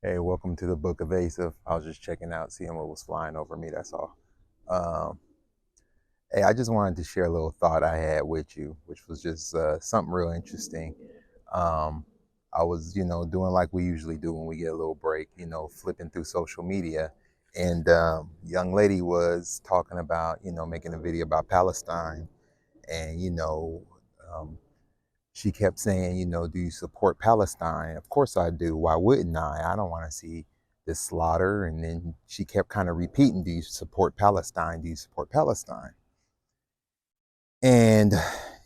Hey, welcome to the Book of Asa. I was just checking out, seeing what was flying over me. That's all. Um, hey, I just wanted to share a little thought I had with you, which was just something real interesting. Um, I was, doing like we usually do when we get a little break, flipping through social media, and young lady was talking about, making a video about Palestine, and um, she kept saying, do you support Palestine? Of course I do. Why wouldn't I? I don't want to see this slaughter. And then she kept kind of repeating, do you support Palestine? Do you support Palestine? And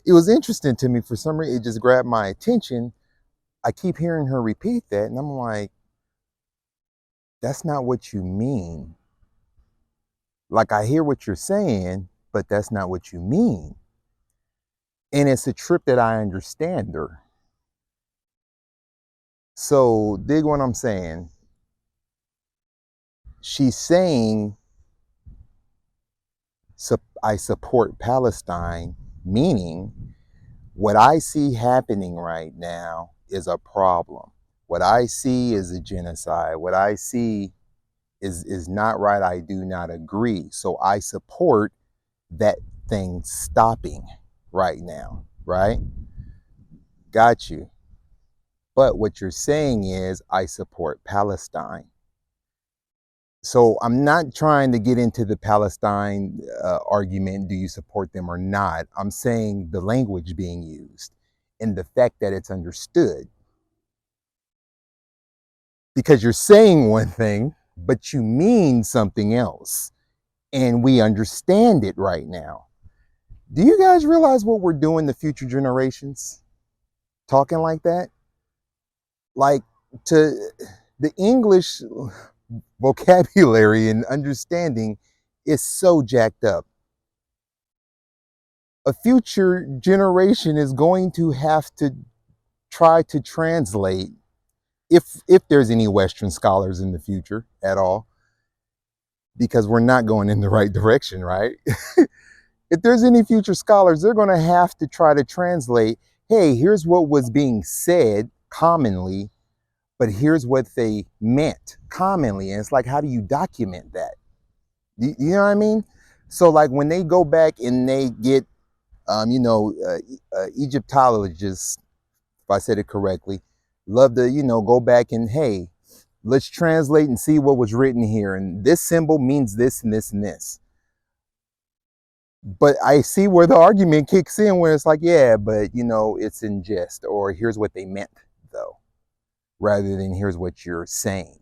it was interesting to me for some reason. It just grabbed my attention. I keep hearing her repeat that. And I'm like, that's not what you mean. Like, I hear what you're saying, but that's not what you mean. And it's a trip that I understand her. So, dig what I'm saying. She's saying I support Palestine, meaning what I see happening right now is a problem. What I see is a genocide. What I see is not right. I do not agree. So I support that thing stopping right now, right? Got you. But what you're saying is I support Palestine. So I'm not trying to get into the Palestine argument, do you support them or not? I'm saying the language being used and the fact that it's understood. Because you're saying one thing, but you mean something else. And we understand it right now. Do you guys realize what we're doing to future generations? Talking like that? Like, to the English vocabulary and understanding is so jacked up. A future generation is going to have to try to translate, if there's any Western scholars in the future at all, because we're not going in the right direction, right? If there's any future scholars, they're going to have to try to translate, hey, here's what was being said commonly, but here's what they meant commonly. And it's like, how do you document that? You know what I mean? So like when they go back and they get Egyptologists, if I said it correctly, love to, go back and, hey, let's translate and see what was written here. And this symbol means this and this and this. But I see where the argument kicks in where it's like, yeah, but, it's in jest, or here's what they meant, though, rather than here's what you're saying.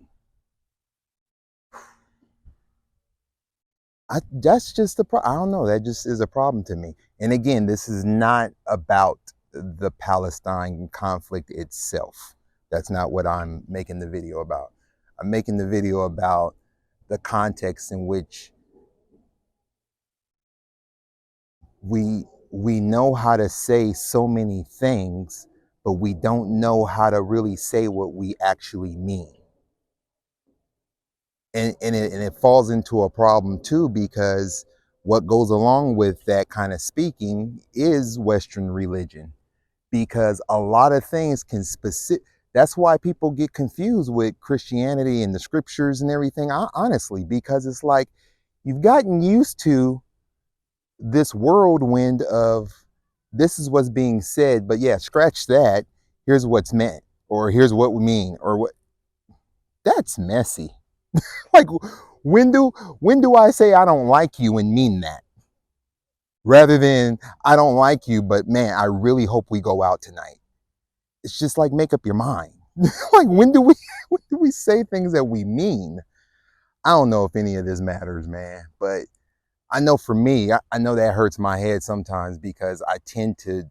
That's just I don't know. That just is a problem to me. And again, this is not about the Palestine conflict itself. That's not what I'm making the video about. I'm making the video about the context in which we know how to say so many things, but we don't know how to really say what we actually mean. And it falls into a problem too, because what goes along with that kind of speaking is Western religion, because a lot of things can specific. That's why people get confused with Christianity and the scriptures and everything, honestly, because it's like you've gotten used to this whirlwind of, this is what's being said, but yeah, scratch that, here's what's meant, or here's what we mean, or what. That's messy. Like, when do I say I don't like you and mean that, rather than I don't like you, but man, I really hope we go out tonight? It's just like, make up your mind. Like, when do we say things that we mean? I don't know if any of this matters, man, but I know for me, I know that hurts my head sometimes, because I tend to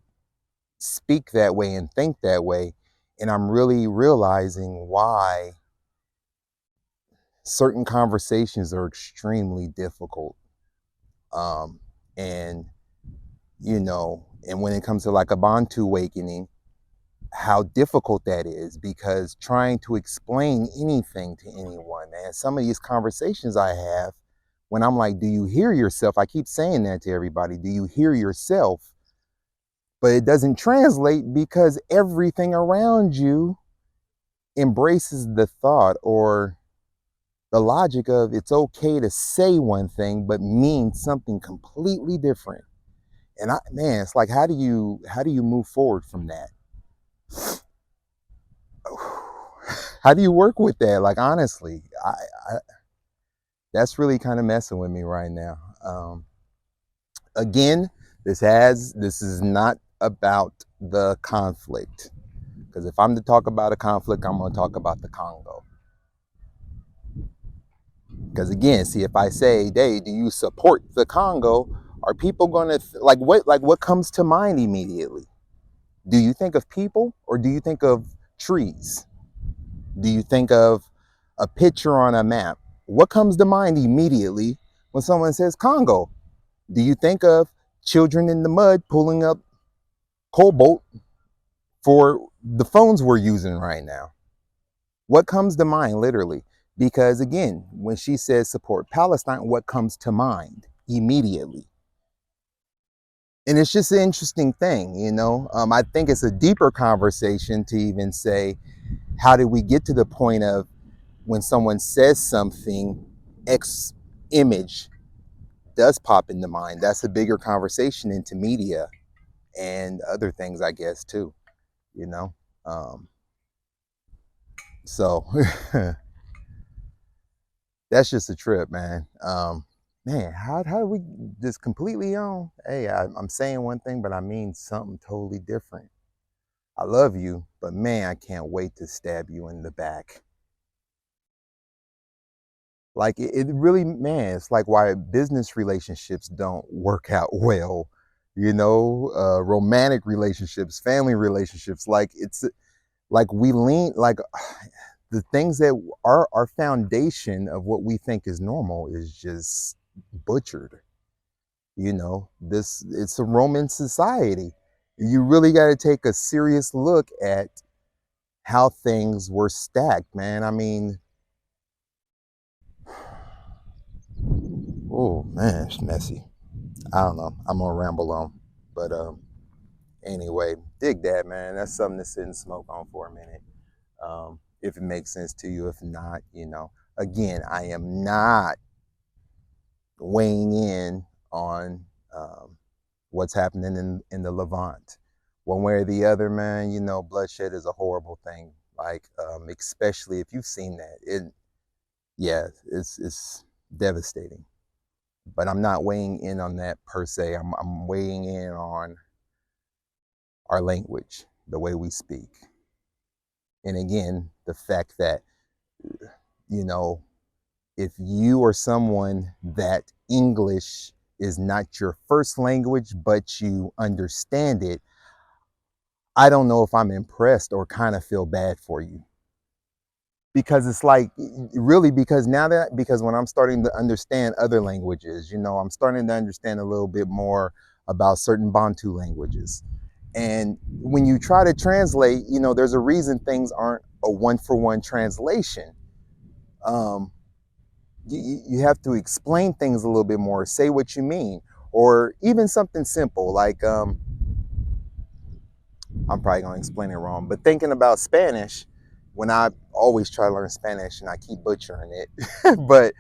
speak that way and think that way, and I'm really realizing why certain conversations are extremely difficult. um, and and when it comes to like a Bantu awakening, how difficult that is, because trying to explain anything to anyone, man, some of these conversations I have, when I'm like, do you hear yourself? I keep saying that to everybody, do you hear yourself? But it doesn't translate, because everything around you embraces the thought or the logic of it's okay to say one thing but mean something completely different. And man, it's like, how do you move forward from that? How do you work with that? Like, honestly, I that's really kind of messing with me right now. Again, this is not about the conflict, because if I'm to talk about a conflict, I'm going to talk about the Congo. Because again, see, if I say, "Hey, do you support the Congo?" Are people going to what comes to mind immediately? Do you think of people, or do you think of trees? Do you think of a picture on a map? What comes to mind immediately when someone says Congo? Do you think of children in the mud pulling up cobalt for the phones we're using right now? What comes to mind, literally? Because again, when she says support Palestine, what comes to mind immediately? And it's just an interesting thing, you know. I think it's a deeper conversation to even say, how did we get to the point of when someone says something, X image does pop into mind? That's a bigger conversation into media and other things, I guess, too, you know. So that's just a trip, man. Man, how do we just completely on? Hey, I'm saying one thing, but I mean something totally different. I love you, but man, I can't wait to stab you in the back. Like it really, man, it's like why business relationships don't work out well, you know, romantic relationships, family relationships. Like it's like we lean like the things that are our foundation of what we think is normal is just butchered. You know, this it's a Roman society. You really got to take a serious look at how things were stacked, man. I mean, oh man, it's messy. I don't know. I'm gonna ramble on, but anyway, dig that, man. That's something to sit and smoke on for a minute. If it makes sense to you, if not, you know, again, I am not weighing in on what's happening in the Levant. One way or the other, man, you know, bloodshed is a horrible thing. Like, especially if you've seen that, yeah, it's devastating. But I'm not weighing in on that per se. I'm weighing in on our language, the way we speak. And again, the fact that, you know, if you are someone that English is not your first language, but you understand it, I don't know if I'm impressed or kind of feel bad for you. Because it's like, really, because when I'm starting to understand other languages, you know, I'm starting to understand a little bit more about certain Bantu languages. And when you try to translate, you know, there's a reason things aren't a one-for-one translation. Um, you have to explain things a little bit more, say what you mean, or even something simple like, I'm probably going to explain it wrong, but thinking about Spanish, when I always try to learn Spanish and I keep butchering it, but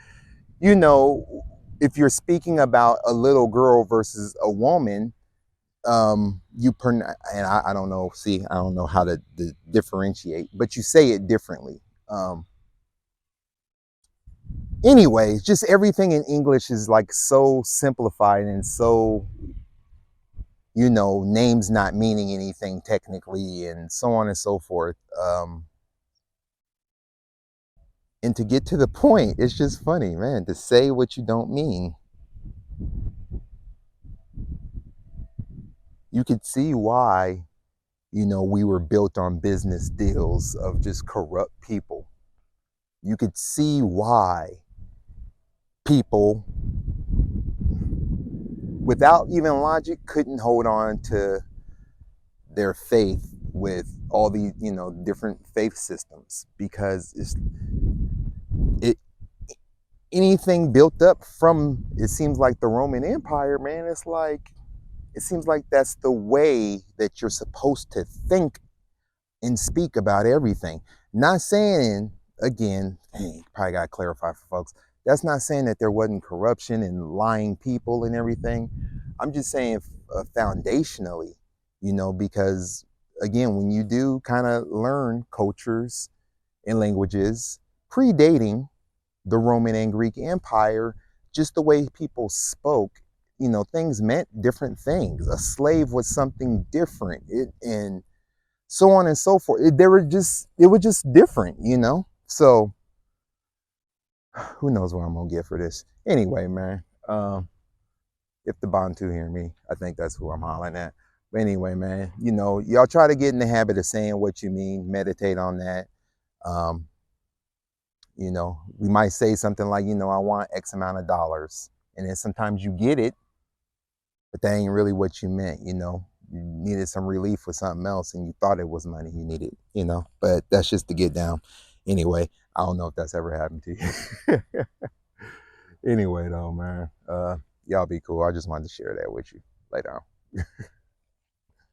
you know, if you're speaking about a little girl versus a woman, and I don't know, see, I don't know how to differentiate, but you say it differently. Anyways, just everything in English is like so simplified and so, you know, names not meaning anything technically and so on and so forth. And to get to the point, it's just funny, man, to say what you don't mean. You could see why, you know, we were built on business deals of just corrupt people. You could see why people, without even logic, couldn't hold on to their faith with all the, you know, different faith systems, because it anything built up from, it seems like, the Roman Empire, man, it's like, it seems like that's the way that you're supposed to think and speak about everything. Not saying, again, dang, probably got to clarify for folks. That's not saying that there wasn't corruption and lying people and everything. I'm just saying foundationally, because again, when you do kind of learn cultures and languages predating the Roman and Greek Empire, just the way people spoke, things meant different things. A slave was something different. And so on and so forth. It was just different. So who knows what I'm gonna get for this? Anyway, man. If the Bantu hear me, I think that's who I'm hollering at. But anyway, man, y'all try to get in the habit of saying what you mean. Meditate on that. Um, we might say something like, I want X amount of dollars, and then sometimes you get it, but that ain't really what you meant. You needed some relief with something else, and you thought it was money you needed. But that's just to get down. Anyway, I don't know if that's ever happened to you. Anyway, though, man, y'all be cool. I just wanted to share that with you. Later on.